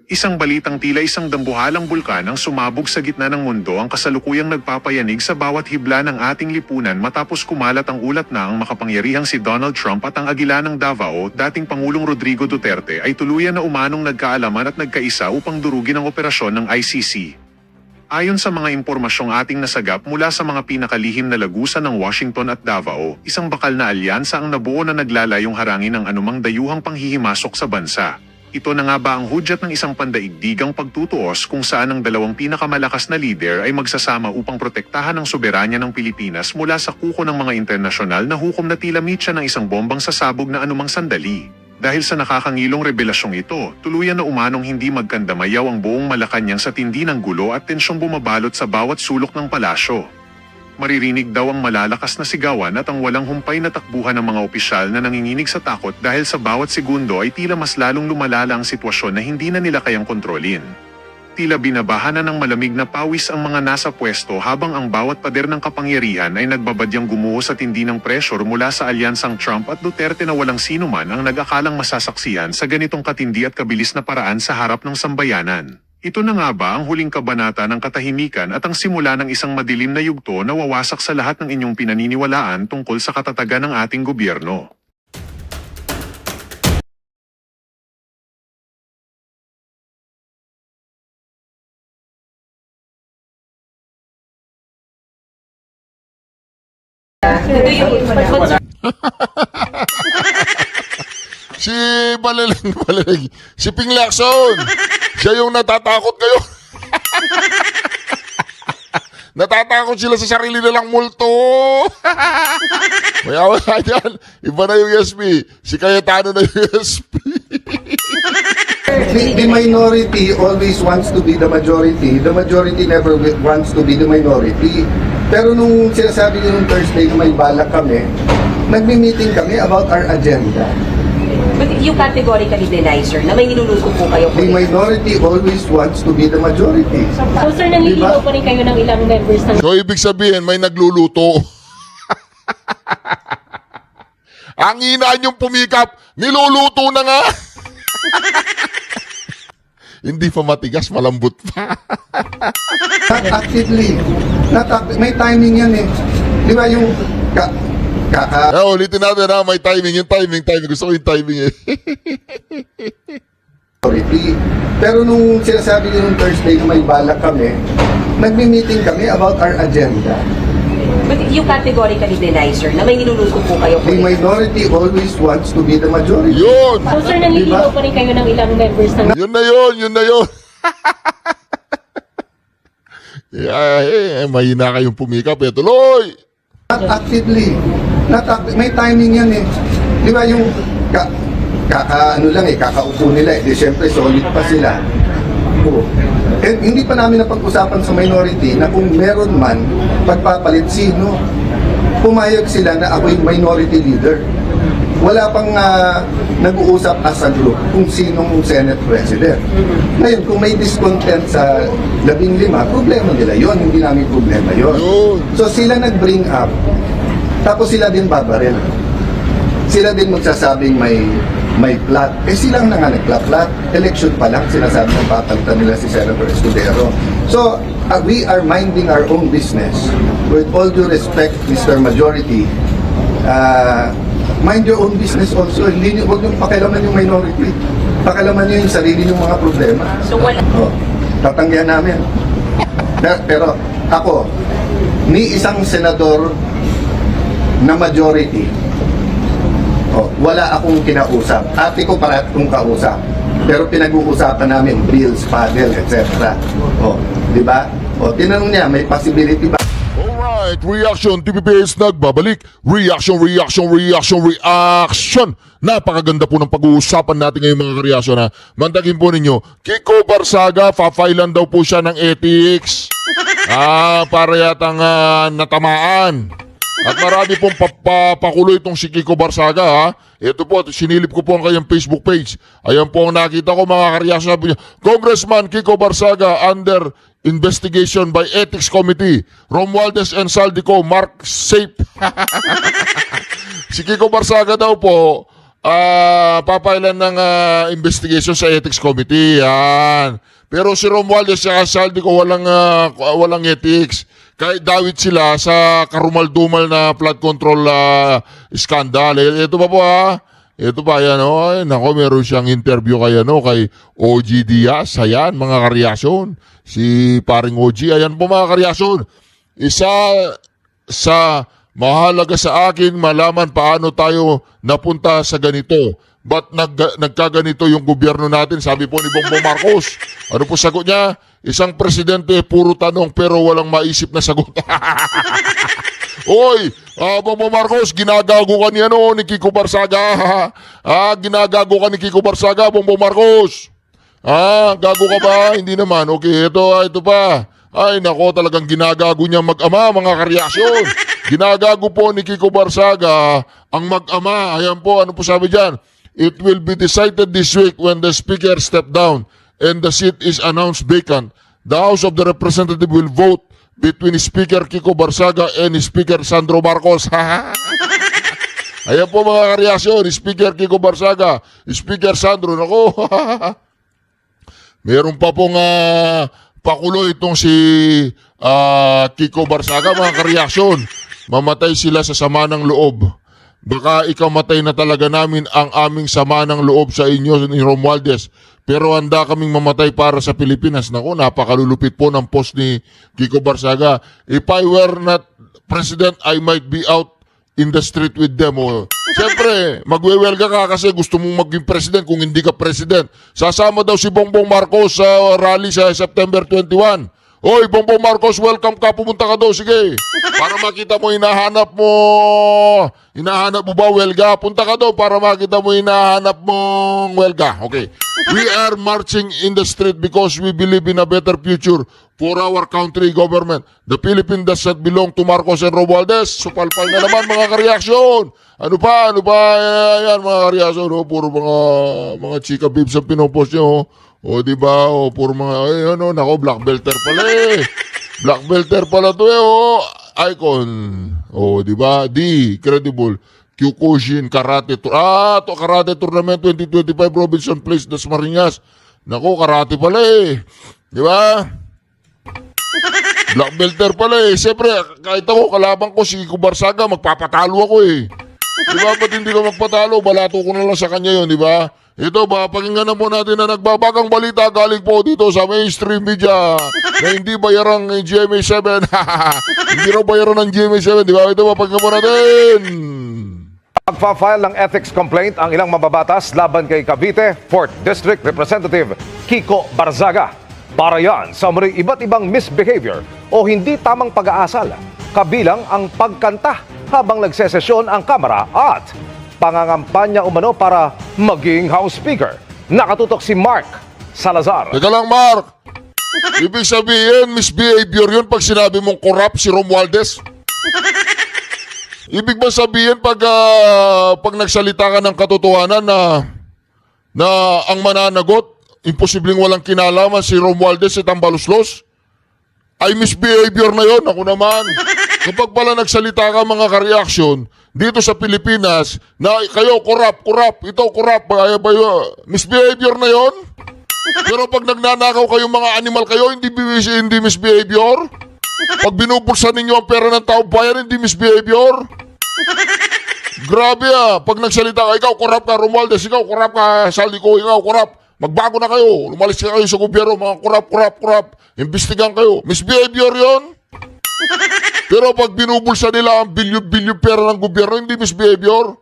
Isang balitang tila isang dambuhalang bulkan ang sumabog sa gitna ng mundo ang kasalukuyang nagpapayanig sa bawat hibla ng ating lipunan matapos kumalat ang ulat na ang makapangyarihang si Donald Trump at ang agila ng Davao, dating Pangulong Rodrigo Duterte ay tuluyan na umanong nagkaalaman at nagkaisa upang durugin ang operasyon ng ICC. Ayon sa mga impormasyong ating nasagap mula sa mga pinakalihim na lagusan ng Washington at Davao, isang bakal na alyansa ang nabuo na naglalayong harangin ang anumang dayuhang panghihimasok sa bansa. Ito na nga ba ang hudyat ng isang pandaigdigang pagtutuos kung saan ang dalawang pinakamalakas na lider ay magsasama upang protektahan ang soberanya ng Pilipinas mula sa kuko ng mga internasyonal na hukom na tila mitya ng isang bombang sasabog na anumang sandali? Dahil sa nakakangilong revelasyong ito, tuluyan na umanong hindi magkandamayaw ang buong Malacanang sa tindi ng gulo at tensyong bumabalot sa bawat sulok ng palasyo. Maririnig daw ang malalakas na sigawan at ang walang humpay na takbuhan ng mga opisyal na nanginginig sa takot dahil sa bawat segundo ay tila mas lalong lumalala ang sitwasyon na hindi na nila kayang kontrolin. Tila binabahan na ng malamig na pawis ang mga nasa pwesto habang ang bawat pader ng kapangyarihan ay nagbabadyang gumuho sa tindi ng pressure mula sa alyansang Trump at Duterte na walang sino man ang nag-akalang masasaksihan sa ganitong katindi at kabilis na paraan sa harap ng sambayanan. Ito na nga ba ang huling kabanata ng katahimikan at ang simula ng isang madilim na yugto na wawasak sa lahat ng inyong pinaniniwalaan tungkol sa katatagan ng ating gobyerno? Si Balaling, si Ping Lacson. Siya yung natatakot kayo. Natatakot sila sa sarili nilang multo. Maya yan. Iba na yung SP. Si Cayetano na yung SP. The minority always wants to be the majority. The majority never wants to be the minority. Pero nung sinasabi nyo nung Thursday na may balak kami, nagmi-meeting kami about our agenda. But you categorically deny, sir, na may niluluto po kayo po. The minority always wants to be the majority. So sir, nanliligaw pa rin kayo ng ilang members ng... So ibig sabihin may nagluluto. Ang inaan yung pumikap, niluluto na nga. Hindi pa matigas, malambot pa. Not actively. May timing yan eh. Di ba yung... Ulitin natin ha, may timing. Yung timing. Gusto ko yung timing eh. Pero nung sinasabi nyo nung Thursday na may balak kami, nagmi-meeting kami about our agenda. But you categorically deny, sir, na may niluluto po kayo po. The minority always wants to be the majority. Yun! So sir, nanliligaw pa rin kayo ng ilang members ng... Yun na yun. Mahina kayong pumikap eh. Tuloy! Not actively. May timing yan eh. Di ba yung kakaupo nila eh. Di syempre solid pa sila. And hindi pa namin napag-usapan sa minority na kung meron man pagpapalit sino. Pumayag sila na ako yung minority leader. Wala pang nag-uusap as a group kung sinong Senate President. Ngayon, kung may discontent sa 15, problema nila yon, hindi namin problema yon. So sila nag-bring up, tapos sila din babaril. Sila din magsasabing may plot. Sila nga nagpla-plot. Election pa lang, sinasabi ng papalitan nila si Senator Escudero. So, we are minding our own business. With all due respect, Mr. Majority, mind your own business also. Hindi nyo, huwag nyo pakialaman yung minority. Pakialaman nyo yung sarili nyong mga problema. So wala. Tatanggihan namin. Pero ako, ni isang senador na majority, wala akong kinausap. Ate ko parati kong kausap. Pero pinag-uusapan namin bills, paddle, etc. Di ba? Tinanong niya, may possibility ba? Alright, Reaction TVPS nagbabalik. Reaction. Napakaganda po ng pag-uusapan natin ngayong mga kareaksyon na mandagin po ninyo. Kiko Barsaga, papailan daw po siya ng ethics. Para yatang natamaan. At marami pong papakulo itong si Kiko Barsaga ha. Ito po, sinilip ko po ang kanyang Facebook page. Ayan po ang nakita ko mga kareaksyon. Sabi niya, Congressman Kiko Barsaga under investigation by Ethics Committee. Romualdez and Saldico, Mark Safe. Si Kiko Barsaga daw po papailan ng investigation sa Ethics Committee. Yan. Pero si Romualdez at Saldi ko walang ethics. Kahit dawit sila sa karumal-dumal na flood control scandal. Ito pa po Ito pa yan Ay, nako, meron siyang interview kay OG Diaz. Ayan, mga kareaksyon. Si paring OG, ayan po mga kareaksyon. Isa sa mahalaga sa akin malaman paano tayo napunta sa ganito. Ba't nagkaganito yung gobyerno natin? Sabi po ni Bongbong Marcos. Ano po sagot niya? Isang presidente, puro tanong pero walang maisip na sagot. Oy, Bongbong Marcos, ginagago ka ni Kiko Barsaga. Ginagago ka ni Kiko Barsaga, Bongbong Marcos. Gago ka ba? Hindi naman. Okay, ito pa. Ay, nako, talagang ginagago niya mag-ama, mga kareaksyon. Ginagago po ni Kiko Barsaga ang mag-ama. Ayan po, ano po sabi dyan? It will be decided this week when the speaker step down and the seat is announced vacant. The House of the Representatives will vote between Speaker Kiko Barsaga and Speaker Sandro Marcos. Ayan po mga kareaksyon, Speaker Kiko Barsaga, Speaker Sandro. Nako, meron pa pong pakulo itong si Kiko Barsaga, mga kareaksyon. Mamatay sila sa sama ng loob. Baka ikamatay na talaga namin ang aming sama ng loob sa inyo ni Romualdez. Pero handa kaming mamatay para sa Pilipinas. Naku, napakalulupit po ng post ni Kiko Barsaga. If I were not president, I might be out in the street with them. Siyempre, magwewelga ka kasi gusto mong maging president kung hindi ka president. Sasama daw si Bongbong Marcos sa rally sa September 21. Oy, Bongbong Marcos, welcome ka. Pumunta ka daw, sige. Para makita mo, hinahanap mo ba welga? Punta ka daw para makita mo, hinahanap mong welga. Okay. We are marching in the street because we believe in a better future for our country government. The Philippines does not belong to Marcos and Romualdez. Supalpal na naman mga kareaksyon. Ano pa? Ayan mga kareaksyon. Puro mga chika bibs ang pinopost nyo. Di ba? Puro mga, nako, black belter pala Black belter pala to Icon. Di ba? Credible. Kyokushin Karate Tour. Karate Tournament 2025 Robinson Place, Dasmariñas. Nako, karate pala Di ba? Black belter pala Siyempre, kahit ako, kalabang ko si Kiko Barsaga, magpapatalo ako Di ba? Ba't hindi ka magpatalo? Balato ko na lang sa kanya yun, di ba? Ito ba, pakinggan na po natin na nagbabagang balita galing po dito sa mainstream media na hindi bayaran ng GMA7. Hindi raw bayaran ng GMA7, di ba? Ito ba, pakinggan po natin. Magfa-file ng ethics complaint ang ilang mababatas laban kay Cavite 4th District Representative Kiko Barzaga. Para yan sa umano'y iba't ibang misbehavior o hindi tamang pag-aasal, kabilang ang pagkanta habang nagsesesyon ang Kamara at pangangampanya umano para maging House Speaker. Nakatutok si Mark Salazar. Teka lang, Mark. Ibig sabihin, misbehavior yun pag sinabi mong corrupt si Romualdez? Ibig ba sabihin pag nagsalita ka ng katotohanan na ang mananagot, imposibleng walang kinalaman si Romualdez at Tambaluslos? Ay misbehavior na yon. Ako naman. Kapag pala nagsalita ka mga ka-reaction dito sa Pilipinas na kayo corrupt, ito corrupt, misbehavior na yon. Pero pag nagnanakaw kayong mga animal kayo, hindi misbehavior. Pag binubulsan ninyo ang pera ng taong bayan, hindi misbehavior. Grabe pag nagsalita ka, ikaw corrupt ka, Romualdez, ikaw corrupt ka, Saldi ko, ikaw corrupt. Magbago na kayo, lumalis ka kayo sa gobyerno, mga corrupt. Imbestigan kayo. Misbehavior yon. Pero pag binubulsa nila ang bilyon-bilyon pera ng gobyerno, hindi misbehavior.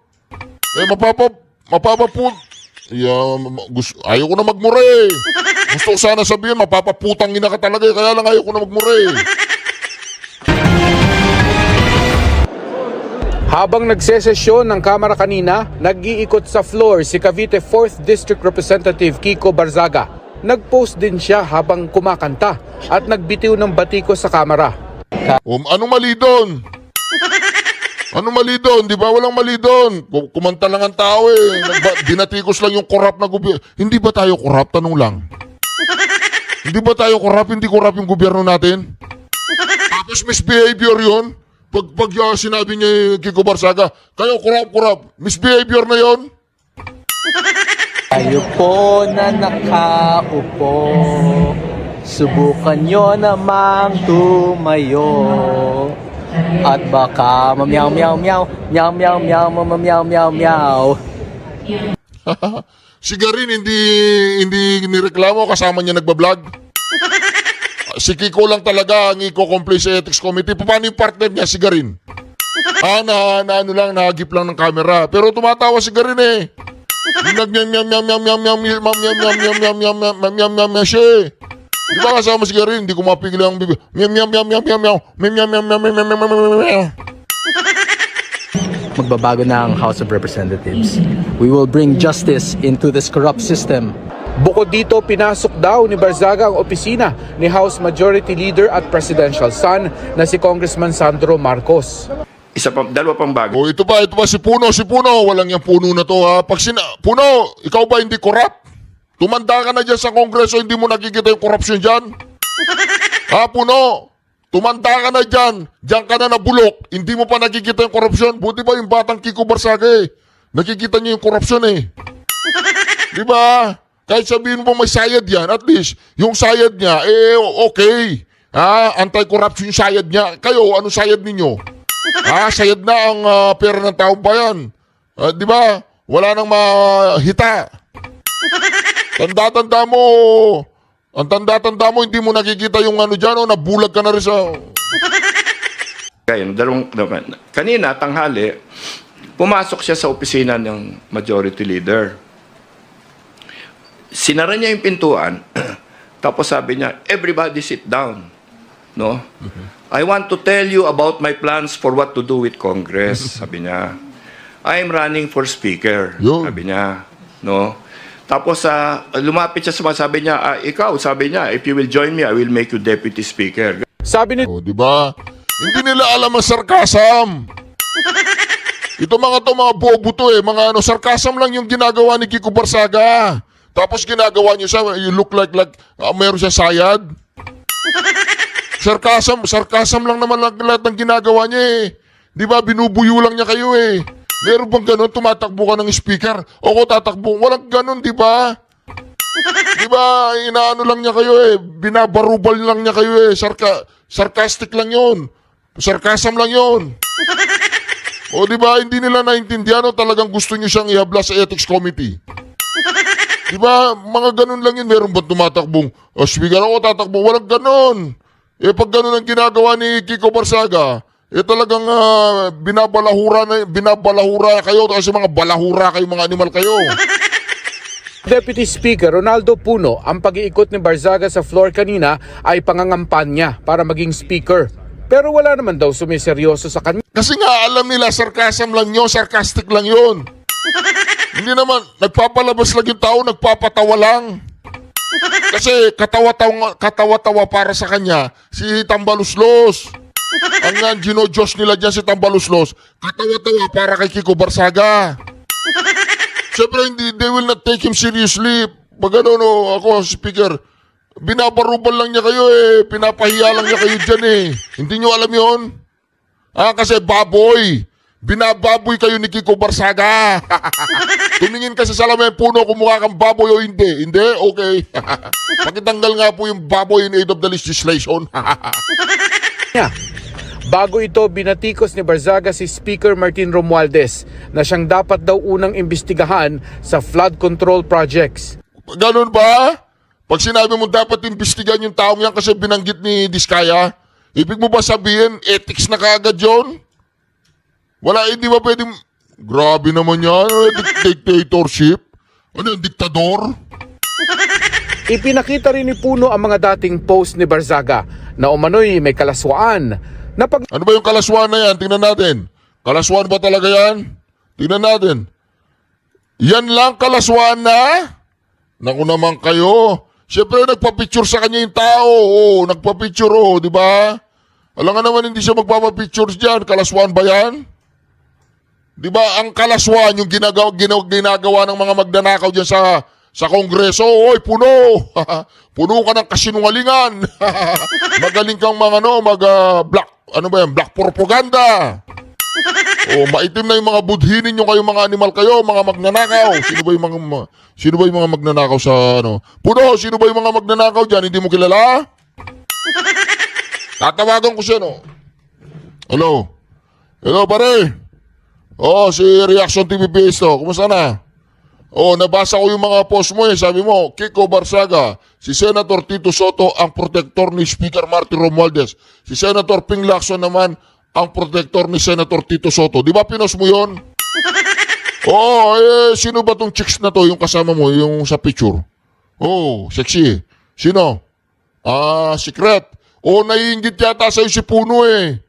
Ayaw ko na magmura Gusto ko sana sabihin, mapapaputang ina ka talaga kaya lang ayaw ko na magmura Habang nagsesesyon ng Kamara kanina, nag-iikot sa floor si Cavite 4th District Representative Kiko Barzaga. Nag-post din siya habang kumakanta at nagbitiw ng batiko sa Kamara. Anong mali doon? Anong mali doon? Di ba walang mali doon? Kumanta lang ang tao Dinatikos lang yung corrupt na gobyerno. Hindi ba tayo corrupt? Tanong lang. Hindi ba tayo corrupt? Hindi corrupt yung gobyerno natin? Tapos misbehavior yun? Pag sinabi niya Kiko Barsaga, kayo corrupt. Misbehavior na yon. Tayo po na nakaupo, subukan nyo namang tumayo. At baka mamyaw meow meow, meow meow meow meow meow meow. Si Garin hindi nireklamo kasama niya nagbablog. Si Kiko lang talaga ang i-complain sa ethics committee. Paano yung partner niya si Garin? Ano lang, nahagip lang ng camera. Pero tumatawa si Garin eh. Siya. Di ba kasama si Garin? Hindi ko mapigil ang bibig. Magbabago na ang House of Representatives. We will bring justice into this corrupt system. Bukod dito, pinasok daw ni Barzaga ang opisina ni House Majority Leader at Presidential Son na si Congressman Sandro Marcos. Dalawa pang bago. O ito pa si Puno. Walang yung Puno na to ha. Puno, ikaw ba hindi corrupt? Tumanda ka na dyan sa Kongreso, hindi mo nakikita yung corruption dyan? Ha, Puno? Tumanda ka na dyan. Dyan ka na nabulok. Hindi mo pa nakikita yung corruption. Buti ba yung batang Kiko Barzaga eh? Nakikita niyo yung corruption eh. Di ba? Kahit sabihin mo may sayad yan, at least, yung sayad niya, okay. Ha? Anti-corruption yung sayad niya. Kayo, ano sayad ninyo? Ha? Sayad na ang pera ng taong bayan. Di ba? Wala nang mahita. Tanda-tanda mo. Ang tanda-tanda mo, hindi mo nakikita yung ano dyan, o nabulag ka na rin sa... Kanina, tanghali, pumasok siya sa opisina ng Majority Leader. Sinara niya yung pintuan, tapos sabi niya, everybody sit down. No? I want to tell you about my plans for what to do with Congress, sabi niya. I'm running for speaker, sabi niya. No? Tapos lumapit siya sabi niya, ikaw, sabi niya, if you will join me, I will make you deputy speaker. Sabi ni di ba? Hindi nila alam ang sarcasm. Ito mga bobo to eh. Mga sarcasm lang yung ginagawa ni Kiko Barzaga. Tapos ginagawa niyo siya, you look like meron siya sayad. Sarcasm lang naman lahat ng ginagawa niya eh. Di ba, binubuyo lang niya kayo eh. Meron bang ganun, tumatakbo ka ng speaker? O ko tatakbo, walang ganun, di ba? Di ba, inaano lang niya kayo eh. Binabarubal lang niya kayo eh. Sarcastic lang yun. Sarcasm lang yun. O di ba, hindi nila naintindihan o talagang gusto niyo siyang ihabla sa ethics committee. Di ba, mga ganun lang yun. Meron bang tumatakbong, speaker ako tatakbo? Walang ganun. Eh pag ganun ang ginagawa ni Kiko Barzaga, talagang binabalahura kayo kasi mga balahura kayo, mga animal kayo. Deputy Speaker Ronaldo Puno, ang pag-iikot ni Barzaga sa floor kanina ay pangangampanya para maging speaker. Pero wala naman daw sumiseryoso sa kanya. Kasi nga alam nila, sarcasm lang yun, sarcastic lang yun. Hindi naman, nagpapalabas lang yung tao, nagpapatawa lang. Kasi katawa-tawa para sa kanya, si Tambaluslos. Ang ginodiyos nila dyan si Tambaluslos, katawa-tawa para kay Kiko Barzaga. Siyempre, they will not take him seriously. Pag ako, speaker, binabarubal lang niya kayo eh. Pinapahiya lang niya kayo dyan eh. Hindi nyo alam yun? Kasi baboy. Binababoy kayo ni Kiko Barzaga. Tumingin ka sa salamin Puno kung mukha kang baboy o hindi. Hindi? Okay. Pakitanggal nga po yung baboy in aid of the legislation. Bago ito, binatikos ni Barzaga si Speaker Martin Romualdez na siyang dapat daw unang imbestigahan sa flood control projects. Ganun ba? Pag sinabi mo dapat imbestigahan yung taong yan kasi binanggit ni Diskaya, ibig mo ba sabihin ethics na kaagad yun? Wala, hindi ba pwedeng... Grabe naman yan, dictatorship. Ano yung diktador? Ipinakita rin ni Puno ang mga dating post ni Barzaga na umano'y may kalaswaan. Ano ba yung kalaswaan na yan? Tingnan natin. Kalaswaan ba talaga yan? Tingnan natin. Yan lang kalaswaan na? Naku naman kayo. Siyempre nagpa-picture sa kanya yung tao. Nagpa-picture di ba? Alam nga naman hindi siya magpapapictures dyan. Kalaswaan ba yan? Di ba ang kalaswaan yung ginagawa ng mga magnanakaw dyan sa Kongreso? Oy, Puno! Puno ka ng kasinungalingan. Magaling kang black propaganda. Maitim na yung mga budhi ninyo kayo, mga animal kayo, mga magnanakaw. Sino ba yung mga magnanakaw sa ano? Puno, sino ba yung mga magnanakaw dyan? Hindi mo kilala? Tatawagan ko siya, no? Hello? Hello, pare? Si Reaction TV PS to. Kumusta na? Nabasa ko yung mga post mo eh. Sabi mo, Kiko Barzaga, si Senator Tito Soto ang protektor ni Speaker Martin Romualdez. Si Senator Ping Lacson naman ang protektor ni Senator Tito Soto. Di ba pinost mo yun? Sino ba tong chicks na to, yung kasama mo, yung sa picture? Sexy. Sino? Secret. Naiinggit yata sa'yo si Puno eh.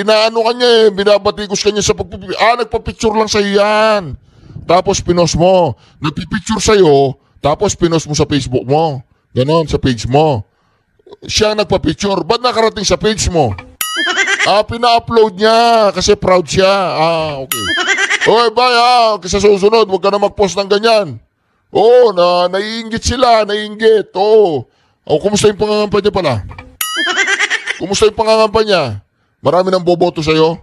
Inaano ka niya eh, binabatikos ka niya sa pagpipicture. Nagpa-picture lang sa'yo yan. Tapos pinost mo. Nagpipicture sa'yo, tapos pinost mo sa Facebook mo. Ganon, sa page mo. Siya nagpa-picture. Ba't nakarating sa page mo? Pina-upload niya kasi proud siya. Okay. Bye Kasi sa susunod, huwag ka na mag-post ng ganyan. Naiinggit sila, naiinggit. Kumusta yung pangangampanya pala? Kumusta yung pangangampanya? Marami nang boboto sa'yo?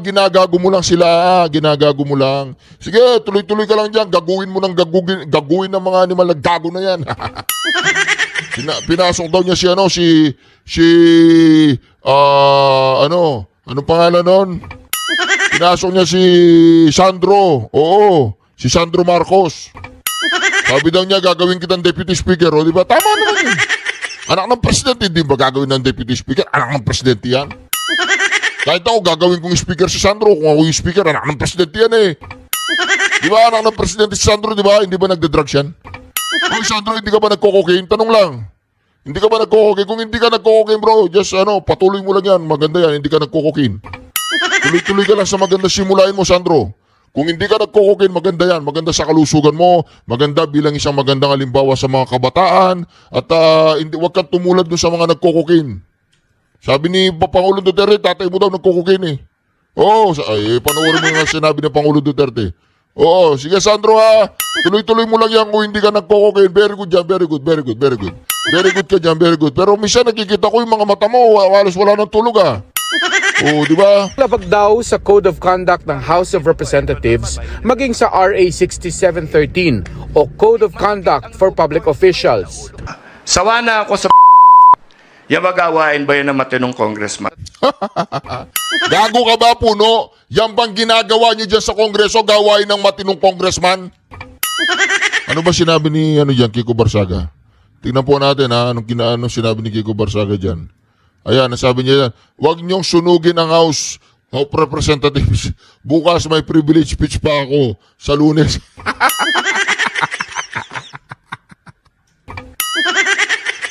Ginagago mo lang sila. Ginagago mo lang. Sige, tuloy-tuloy ka lang dyan. Gaguin mo ng gaguin ng mga animal. Gago na yan. Pinasok daw niya anong pangalan nun? Pinasok niya si Sandro. Si Sandro Marcos. Sabi daw niya, gagawin kitang deputy speaker. Di ba? Tama naman yun. Anak ng presidente, hindi ba gagawin ng deputy speaker? Anak ng presidente yan. Kahit ako, gagawin kong speaker si Sandro. Kung ako yung speaker, anak ng presidente yan eh. Di ba, anak ng presidente si Sandro, di ba? Hindi ba nagda-drugs yan? Sandro, hindi ka ba nagko-cocaine? Tanong lang. Hindi ka ba nagko-cocaine? Kung hindi ka nagko-cocaine, bro, just patuloy mo lang yan. Maganda yan, hindi ka nagko-cocaine. Tuloy-tuloy ka lang sa maganda simulain mo, Sandro. Kung hindi ka nagko-cocaine, maganda yan. Maganda sa kalusugan mo. Maganda bilang isang magandang halimbawa sa mga kabataan. At huwag kang tumulad dun sa mga nagko-cocaine. Sabi ni Pangulong Duterte, tatay mo daw nagko-cocaine eh. Panoorin mo nga sinabi ni Pangulo Duterte. Sige Sandro ha. Tuloy-tuloy mo lang yan kung hindi ka nagko-cocaine. Very good dyan, very good. Very good ka dyan, very good. Pero minsan nakikita ko yung mga mata mo, halos wala nang tulog ha. Di ba? Labag daw sa Code of Conduct ng House of Representatives maging sa RA 6713 o Code of Conduct for Public Officials. Sawa na ako sa yung magawain ba yan ng matinong congressman? Gago ka ba, Puno? Yan bang ginagawa niyo dyan sa kongreso, gawain ng matinong congressman? Ano ba sinabi ni Kiko Barzaga? Tingnan po natin anong sinabi ni Kiko Barzaga dyan. Ayan, nasabi niya yan, huwag niyong sunugin ang House of Representatives. Bukas may privilege speech pa ako sa Lunes.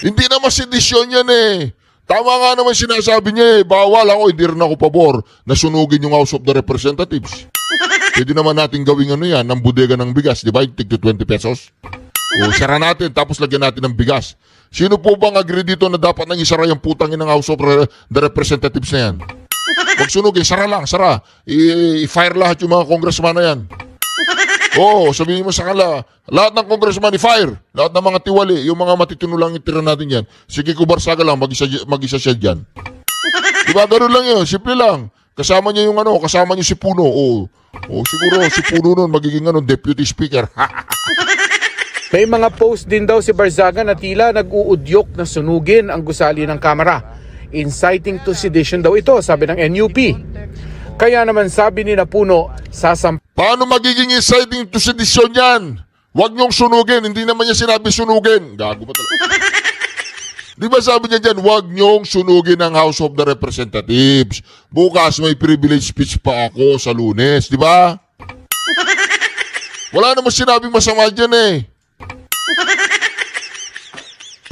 Hindi naman sedisyon yan eh. Tama nga naman sinasabi niya eh. Bawal ako, hindi rin ako pabor na sunugin yung House of the Representatives. Pwede naman natin gawing yan, ng bodega ng bigas, di ba? Tig to 20 pesos. Sara natin, tapos lagyan natin ng bigas. Sino po bang agree dito na dapat nang isara yung putangin ng House of the Representatives na yan? Huwag sunugin, sara lang, sara. I-fire lahat yung mga congressman na yan. Sabihin mo sa kanila, lahat ng congressman i-fire. Lahat ng mga tiwali, yung mga matitino lang itira natin yan. Si Kiko Barzaga lang, mag-isa siya dyan. Diba, gano'n lang yun, simple lang. Kasama niya yung kasama niya si Puno. Siguro si Puno nun magiging deputy speaker. May mga post din daw si Barzaga na tila nag-uudyok na sunugin ang gusali ng Kamara. Inciting to sedition daw ito, sabi ng NUP. Kaya naman sabi ni Puno, paano magiging inciting to sedition yan? Huwag niyong sunugin. Hindi naman niya sinabi sunugin. Gago ba talaga? Di ba sabi niya dyan, huwag niyong sunugin ang House of the Representatives. Bukas may privilege speech pa ako sa Lunes. Di ba? Wala naman sinabing masama dyan eh.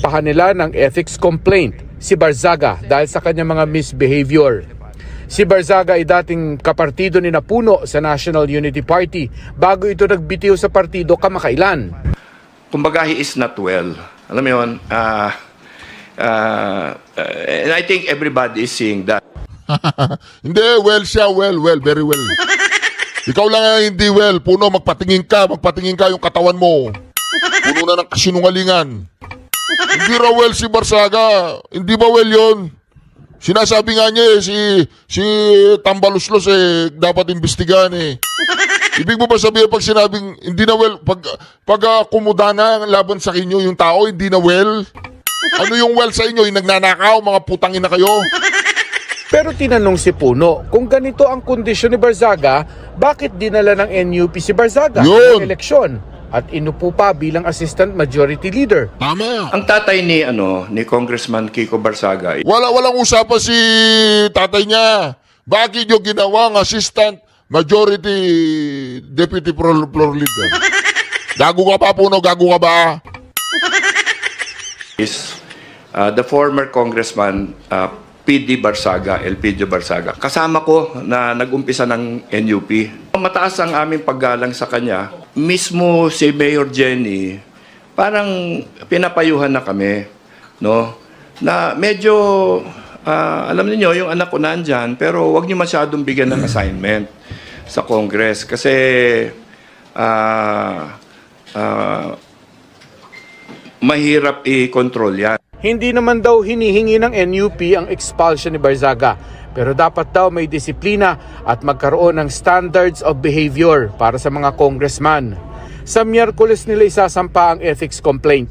pahan nila ng ethics complaint si Barzaga dahil sa kanyang mga misbehavior. Si Barzaga ay dating kapartido ni Puno sa National Unity Party bago ito nagbitiw sa partido kamakailan. Kumbaga, he is not well. Alam mo yun, and I think everybody is seeing that. Hindi, well siya, well, very well. Ikaw lang ang hindi well. Puno, magpatingin ka yung katawan mo. Puno na ng kasinungalingan. Hindi raw well si Barzaga. Hindi ba well yun? Sinasabi nga niya si Tambaluslos dapat imbestigahan Ibig mo ba sabihin pag sinabing hindi na well, pag kumuda na laban sa inyo yung tao, hindi na well? Ano yung well sa inyo? Yung nagnanakaw, mga putangin na kayo? Pero tinanong si Puno, kung ganito ang kondisyon ni Barzaga, bakit dinala ng NUP si Barzaga Yun. ng eleksyon at inupo pa bilang Assistant Majority Leader? Tama. Ang tatay ni Congressman Kiko Barzaga, Walang usapan si tatay niya. Bakit nyo ginawang Assistant Majority Deputy Floor Leader? Gago ka pa, Puno? Gago ka ba? is the former Congressman PD Barzaga, Elpidio Barzaga. Kasama ko na nag-umpisa ng NUP. Mataas ang aming paggalang sa kanya. Mismo si Mayor Jenny, parang pinapayuhan na kami, no? Na medyo, alam niyo yung anak ko nandyan, pero wag niyo masyadong bigyan ng assignment sa Congress. Kasi, mahirap i-control yan. Hindi naman daw hinihingi ng NUP ang expulsion ni Barzaga, pero dapat daw may disiplina at magkaroon ng standards of behavior para sa mga congressman. Sa Miyerkules nila isasampa ang ethics complaint.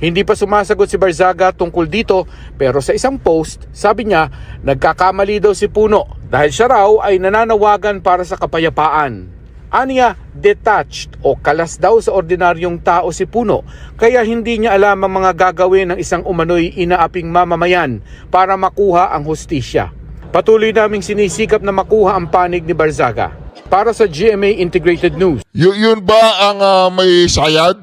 Hindi pa sumasagot si Barzaga tungkol dito, pero sa isang post, sabi niya, nagkakamali daw si Puno dahil siya raw ay nananawagan para sa kapayapaan. Aniya, detached o kalas daw sa ordinaryong tao si Puno, kaya hindi niya alam ang mga gagawin ng isang umano'y inaaping mamamayan para makuha ang hustisya. Patuloy naming sinisikap na makuha ang panig ni Barzaga. Para sa GMA Integrated News. Yun ba ang may sayad?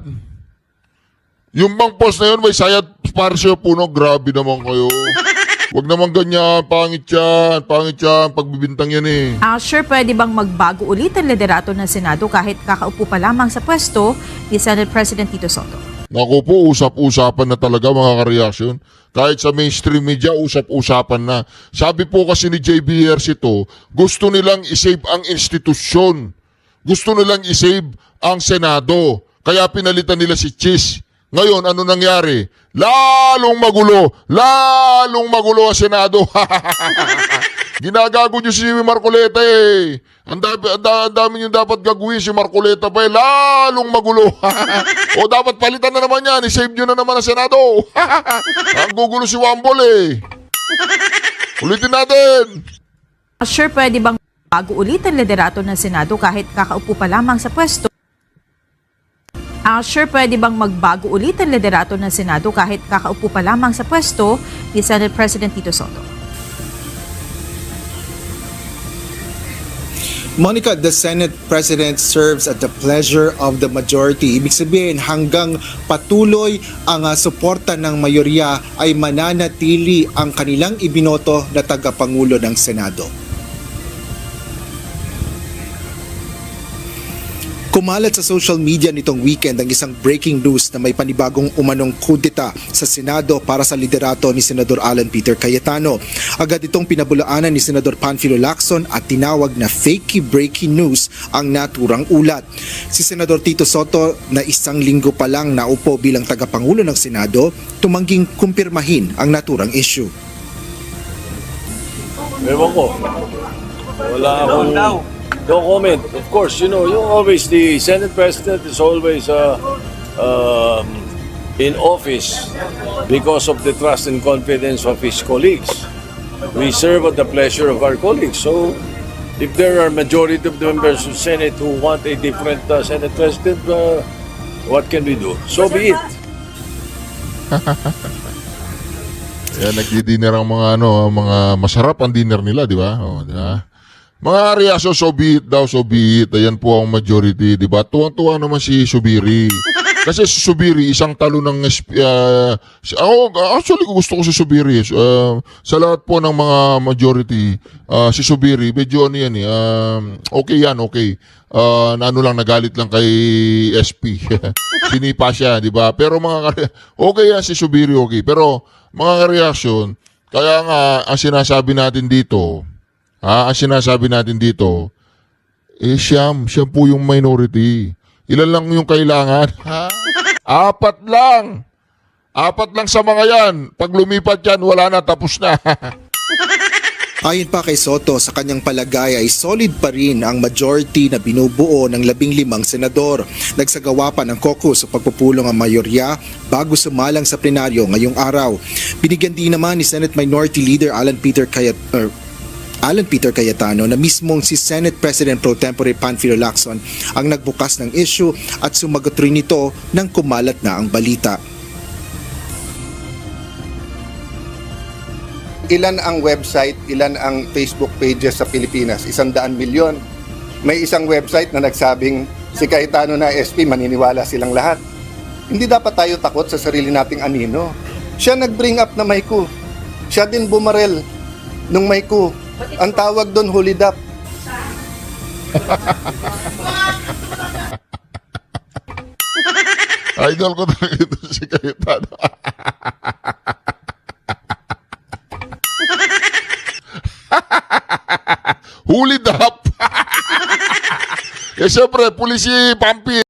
Yung bang post na yun may sayad para siya, Puno? Grabe naman kayo. Wag naman ganyan, pangit yan, pagbibintang yan Sure, pwede bang magbago ulit ang liderato ng Senado kahit kakaupo pa lamang sa pwesto ni Senate President Tito Soto? Naku po, usap-usapan na talaga mga kareaksyon. Kahit sa mainstream media, usap-usapan na. Sabi po kasi ni JBRC ito, gusto nilang isave ang institusyon. Gusto nilang isave ang Senado. Kaya pinalitan nila si Chis. Ngayon, ano nangyari? Lalong magulo ang Senado. Ginagago niyo si Marcoleta Ang dami niyo dapat gagawin, si Marcoleta pa lalong magulo. O dapat palitan na naman yan, isave niyo na naman ang Senado. Ang gugulo si Wambol Ulitin natin. Sure, pwede bang bago ulit ang liderato ng Senado kahit kakaupo pa lamang sa pwesto? Sure, pwede bang magbago ulit ang liderato ng Senado kahit kakaupo pa lamang sa pwesto ni Senate President Tito Soto? Monica, the Senate President serves at the pleasure of the majority. Ibig sabihin, hanggang patuloy ang suporta ng mayorya ay mananatili ang kanilang ibinoto na tagapangulo ng Senado. Kumalat sa social media nitong weekend ang isang breaking news na may panibagong umanong kudeta sa Senado para sa liderato ni Senador Alan Peter Cayetano. Agad itong pinabulaanan ni Senador Panfilo Lacson at tinawag na fakey breaking news ang naturang ulat. Si Senador Tito Soto na isang linggo pa lang naupo bilang tagapangulo ng Senado, tumangging kumpirmahin ang naturang issue. Ewan ko. Wala akong... No comment. Of course, you always, the Senate President is always in office because of the trust and confidence of his colleagues. We serve at the pleasure of our colleagues. So, if there are majority of the members of Senate who want a different Senate President, what can we do? So be it. Kaya nagdi-dinner ang mga masarap ang dinner nila, di ba? Di ba? Mga reaso, so be it daw, so be it. Ayan po ang majority, di ba? Tuwang-tuwa naman si Subiri. Kasi si Subiri, isang talo ng... actually, gusto ko si Subiri. Sa lahat po ng mga majority, si Subiri, medyo okay yan, okay. Nagalit lang kay SP. Sinipa siya, di ba? Pero okay yan si Subiri, okay. Pero mga reaksyon, kaya nga, ang sinasabi natin dito, siyam po yung minority. Ilan lang yung kailangan? Apat lang sa mga yan. Pag lumipat yan, wala na, tapos na. Ayon pa kay Soto, sa kanyang palagay ay solid pa rin ang majority na binubuo ng 15 senador. Nagsagawa pa ng caucus sa pagpupulong ang mayorya bago sumalang sa plenaryo ngayong araw. Binigyan din naman ni Senate Minority Leader Alan Peter Cayetano na mismong si Senate President Pro Tempore Panfilo Lacson ang nagbukas ng issue at sumagot rin ito nang kumalat na ang balita. Ilan ang website, ilan ang Facebook pages sa Pilipinas? 100 milyon. May isang website na nagsabing si Cayetano na SP, maniniwala silang lahat. Hindi dapat tayo takot sa sarili nating anino. Siya nag-bring up na Maiku. Siya din bumarel nung Maiku. Ang tawag doon, hulidap. Idol ko talaga ito si Cayetano. Hulid up. Eh syempre, pulis si Pampi.